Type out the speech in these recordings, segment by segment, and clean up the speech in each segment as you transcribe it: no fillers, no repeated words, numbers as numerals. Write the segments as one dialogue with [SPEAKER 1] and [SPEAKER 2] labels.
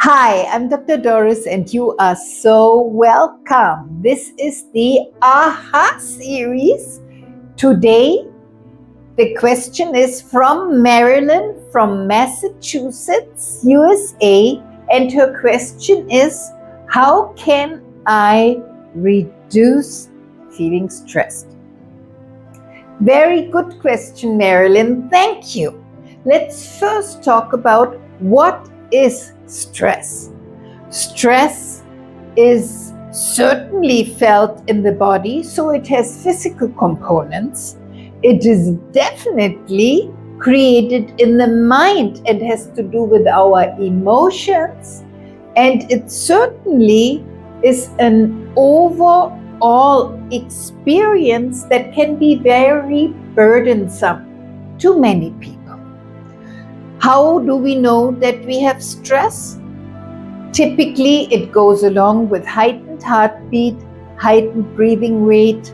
[SPEAKER 1] Hi, I'm Dr. Doris, and you are so welcome. This is the AHA series. Today, the question is from Marilyn from Massachusetts, USA, and her question is, how can I reduce feeling stressed? Very good question, Marilyn. Thank you. Let's first talk about what is stress. Stress is certainly felt in the body, so it has physical components. It is definitely created in the mind and has to do with our emotions. And it certainly is an overall experience that can be very burdensome to many people. How do we know that we have stress? Typically, it goes along with heightened heartbeat, heightened breathing rate,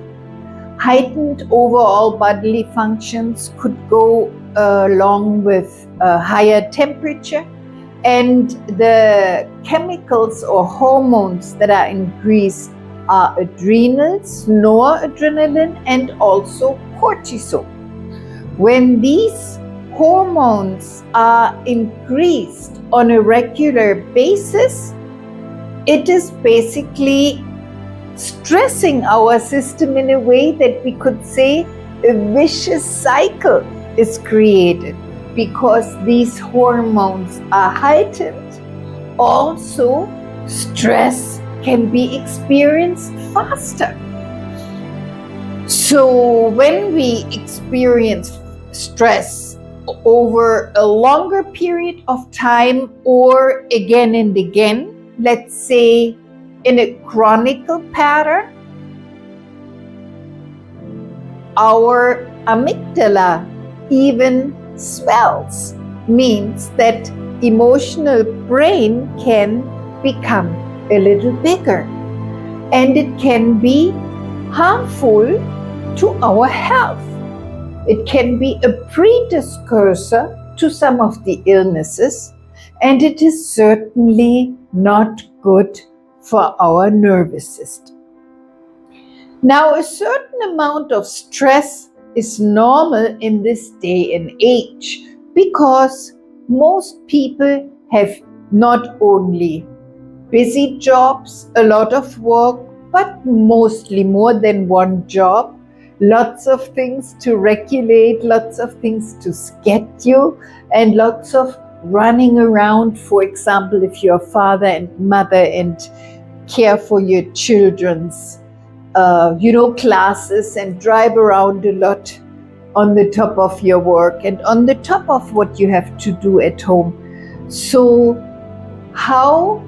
[SPEAKER 1] heightened overall bodily functions could go along with a higher temperature, and the chemicals or hormones that are increased are adrenals, noradrenaline, and also cortisol. When these hormones are increased on a regular basis, it is basically stressing our system in a way that we could say a vicious cycle is created because these hormones are heightened. Also, stress can be experienced faster. So when we experience stress over a longer period of time or again and again, let's say in a chronic pattern, our amygdala even swells, means that emotional brain can become a little bigger, and it can be harmful to our health. It can be a precursor to some of the illnesses, and it is certainly not good for our nervous system. Now, a certain amount of stress is normal in this day and age because most people have not only busy jobs, a lot of work, but mostly more than one job, lots of things to regulate, lots of things to schedule, and lots of running around. For example, if you're a father and mother and care for your children's classes and drive around a lot on the top of your work and on the top of what you have to do at home. So how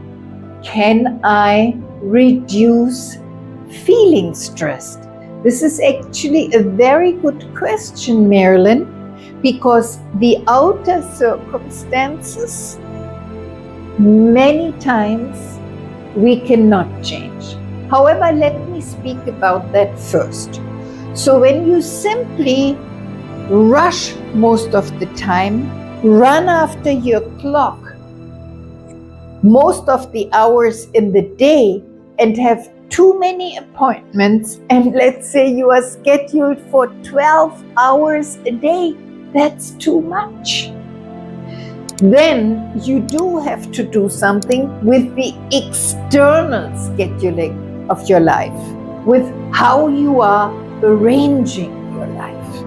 [SPEAKER 1] can I reduce feeling stressed? This is actually a very good question, Marilyn, because the outer circumstances, many times, we cannot change. However, let me speak about that first. So when you simply rush most of the time, run after your clock most of the hours in the day, and have too many appointments, and let's say you are scheduled for 12 hours a day, that's too much. Then you do have to do something with the external scheduling of your life, with how you are arranging your life.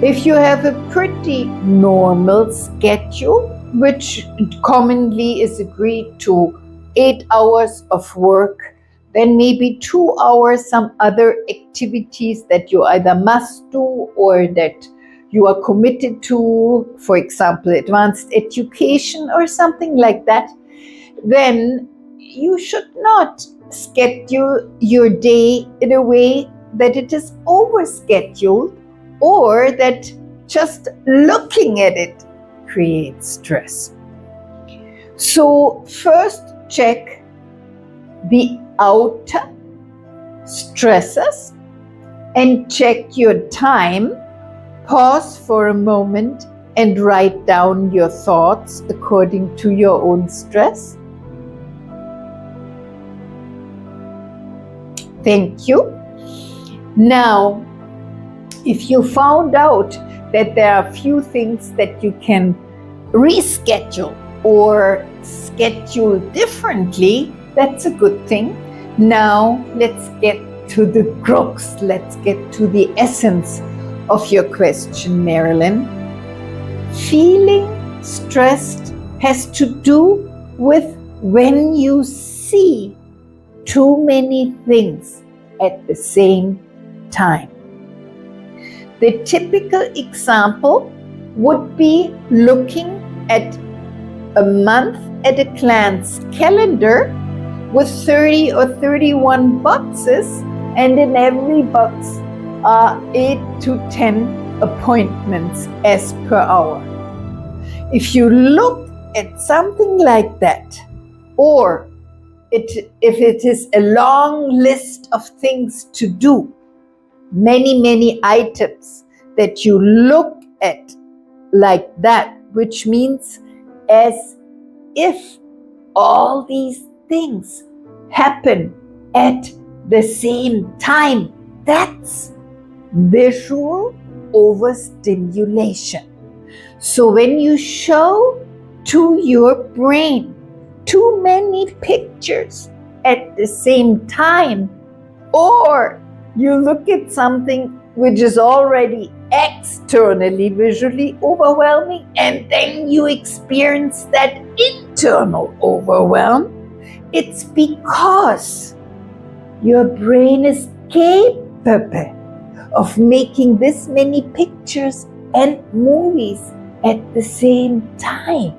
[SPEAKER 1] If you have a pretty normal schedule, which commonly is agreed to 8 hours of work, then maybe 2 hours some other activities that you either must do or that you are committed to, for example, advanced education or something like that, then you should not schedule your day in a way that it is overscheduled or that just looking at it creates stress. So first check the outer stresses and check your time. Pause for a moment and write down your thoughts according to your own stress? Thank you. Now, if you found out that there are a few things that you can reschedule or schedule differently, that's a good thing. Now, let's get to the crux. Let's get to the essence of your question, Marilyn. Feeling stressed has to do with when you see too many things at the same time. The typical example would be looking at a month at a glance calendar with 30 or 31 boxes, and in every box are 8 to 10 appointments as per hour. If you look at something like that, or if it is a long list of things to do, many items that you look at like that, which means as if all these things happen at the same time, that's visual overstimulation. So when you show to your brain too many pictures at the same time, or you look at something which is already externally visually overwhelming, and then you experience that internal overwhelm, it's because your brain is capable of making this many pictures and movies at the same time.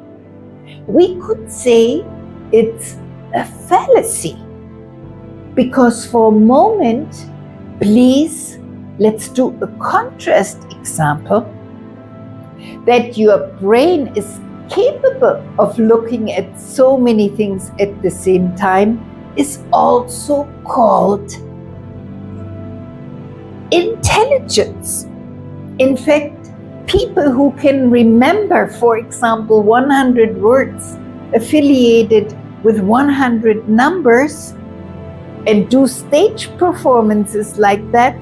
[SPEAKER 1] We could say it's a fallacy, because for a moment, please, let's do a contrast example, that your brain is capable of looking at so many things at the same time is also called intelligence. In fact, people who can remember, for example, 100 words affiliated with 100 numbers and do stage performances like that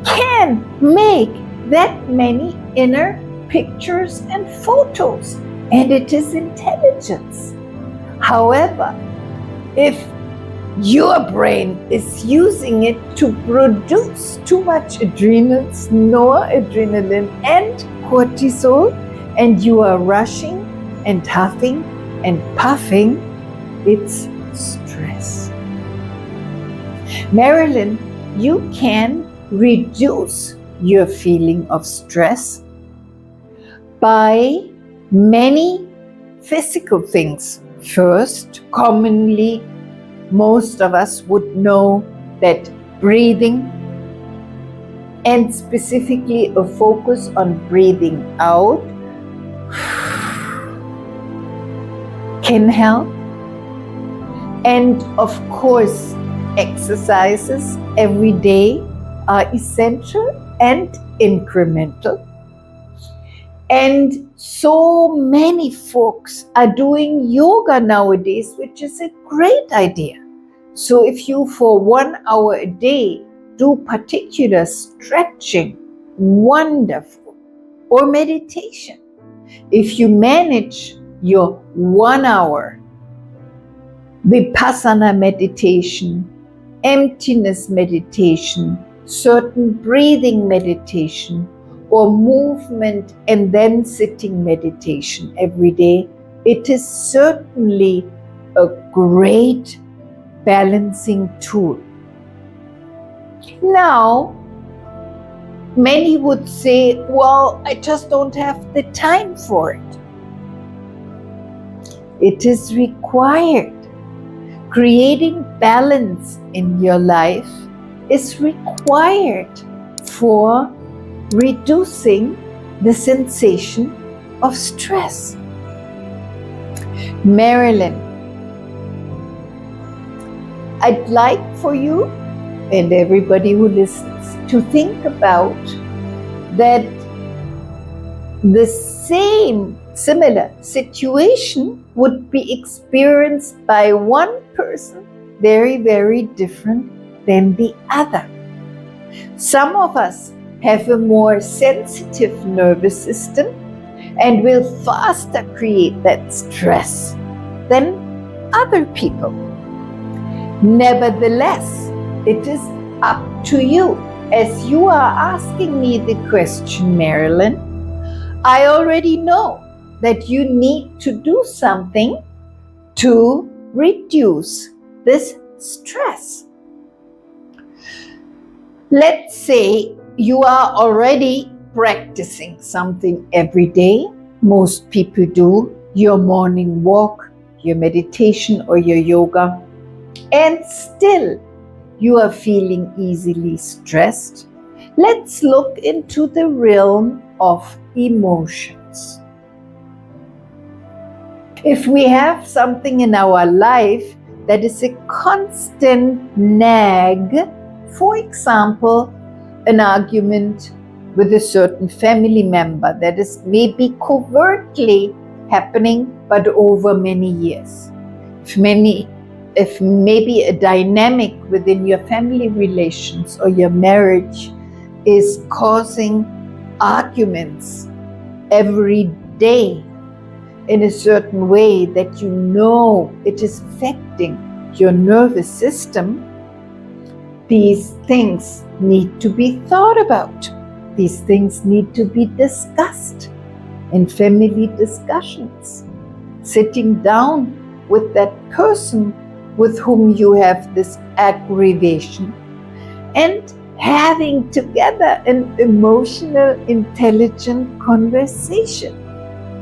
[SPEAKER 1] can make that many inner pictures and photos, and it is intelligence. However, if your brain is using it to produce too much adrenals, noradrenaline and cortisol, and you are rushing and huffing and puffing, it's stress. Marilyn, you can reduce your feeling of stress by many physical things. First, commonly, most of us would know that breathing, and specifically a focus on breathing out, can help. And of course, exercises every day are essential and incremental. And so many folks are doing yoga nowadays, which is a great idea. So if you for 1 hour a day do particular stretching, wonderful. Or meditation. If you manage your 1 hour Vipassana meditation, emptiness meditation, certain breathing meditation, or movement and then sitting meditation every day, it is certainly a great balancing tool. Now, many would say, well, I just don't have the time for it. It is required. Creating balance in your life is required for reducing the sensation of stress. Marilyn, I'd like for you and everybody who listens to think about that the same similar situation would be experienced by one person very, very different than the other. Some of us have a more sensitive nervous system and will faster create that stress than other people. Nevertheless, it is up to you. As you are asking me the question, Marilyn, I already know that you need to do something to reduce this stress. Let's say you are already practicing something every day. Most people do your morning walk, your meditation, or your yoga, and still you are feeling easily stressed. Let's look into the realm of emotions. If we have something in our life that is a constant nag, for example, an argument with a certain family member that is maybe covertly happening but over many years. If maybe a dynamic within your family relations or your marriage is causing arguments every day in a certain way that you know it is affecting your nervous system, these things need to be thought about. These things need to be discussed in family discussions. Sitting down with that person with whom you have this aggravation and having together an emotional, intelligent conversation.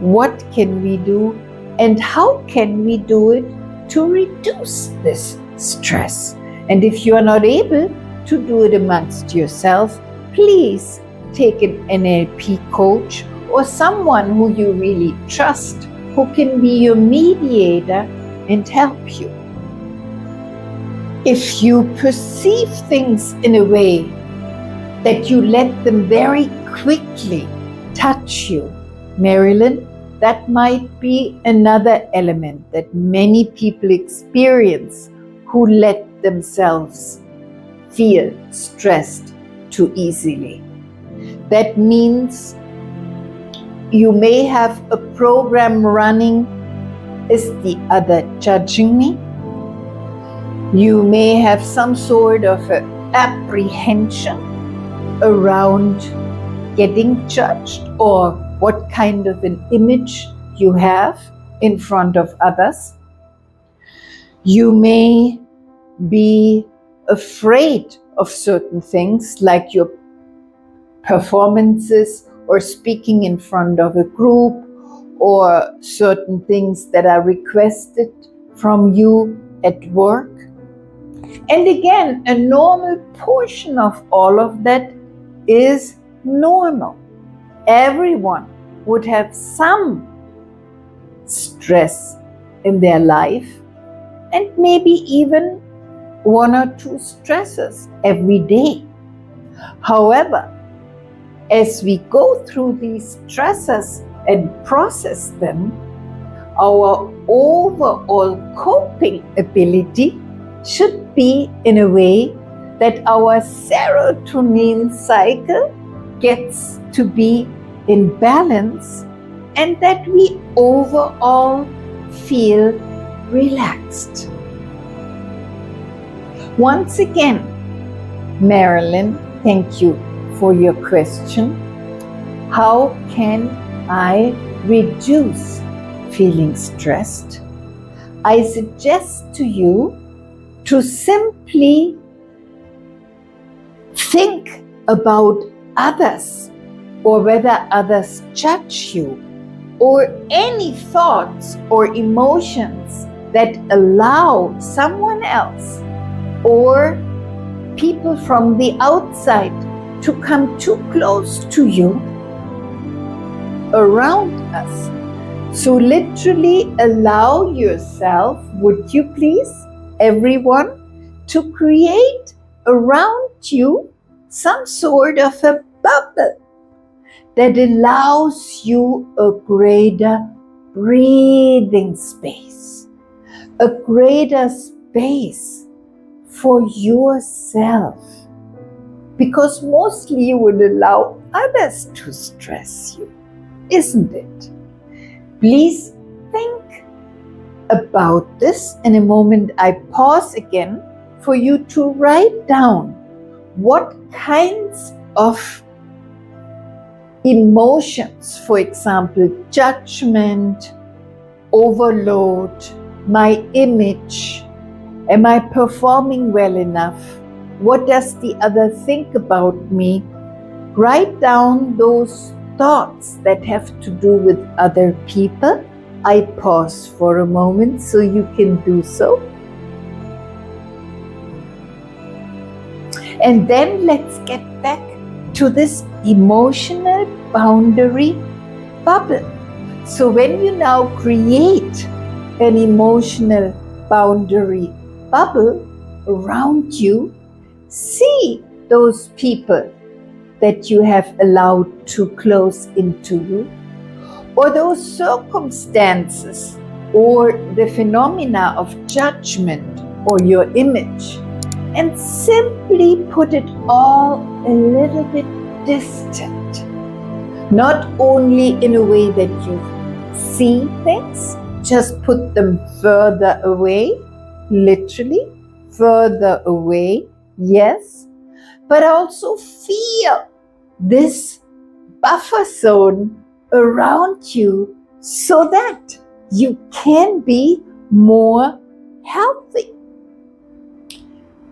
[SPEAKER 1] What can we do and how can we do it to reduce this stress? And if you are not able to do it amongst yourself, please take an NLP coach or someone who you really trust, who can be your mediator and help you. If you perceive things in a way that you let them very quickly touch you, Marilyn, that might be another element that many people experience who let themselves feel stressed too easily. That means you may have a program running, is the other judging me? You may have some sort of apprehension around getting judged or what kind of an image you have in front of others. You may be afraid of certain things like your performances or speaking in front of a group or certain things that are requested from you at work. And again, a normal portion of all of that is normal. Everyone would have some stress in their life and maybe even one or two stresses every day. However, as we go through these stresses and process them, our overall coping ability should be in a way that our serotonin cycle gets to be in balance and that we overall feel relaxed. Once again, Marilyn, thank you for your question. How can I reduce feeling stressed? I suggest to you to simply think about others or whether others judge you or any thoughts or emotions that allow someone else or people from the outside to come too close to you around us. So literally allow yourself, would you please, everyone, to create around you some sort of a bubble that allows you a greater breathing space, a greater space for yourself. Because mostly you would allow others to stress you, isn't it? Please think about this. In a moment, I pause again for you to write down what kinds of emotions, for example, judgment, overload, my image, am I performing well enough? What does the other think about me? Write down those thoughts that have to do with other people. I pause for a moment so you can do so. And then let's get back to this emotional boundary bubble. So when you now create an emotional boundary bubble around you, see those people that you have allowed to close into you, or those circumstances or the phenomena of judgment or your image, and simply put it all a little bit distant. Not only in a way that you see things, just put them further away, literally further away, yes, but also feel this buffer zone around you so that you can be more healthy.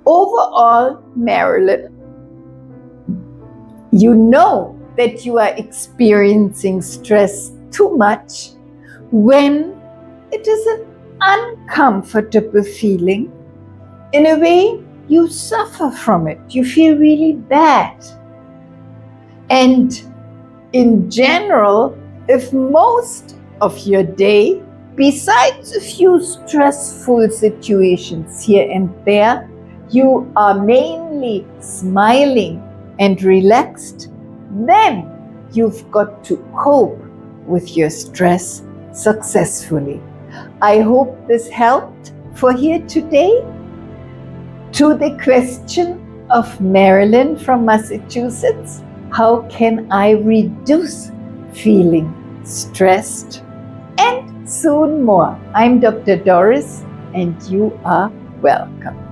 [SPEAKER 1] Overall, Marilyn, you know that you are experiencing stress too much when it is an uncomfortable feeling. In a way, you suffer from it. You feel really bad. And in general, if most of your day, besides a few stressful situations here and there, you are mainly smiling and relaxed, then you've got to cope with your stress successfully. I hope this helped for here today. To the question of Marilyn from Massachusetts, how can I reduce feeling stressed? And soon more. I'm Dr. Doris, and you are welcome.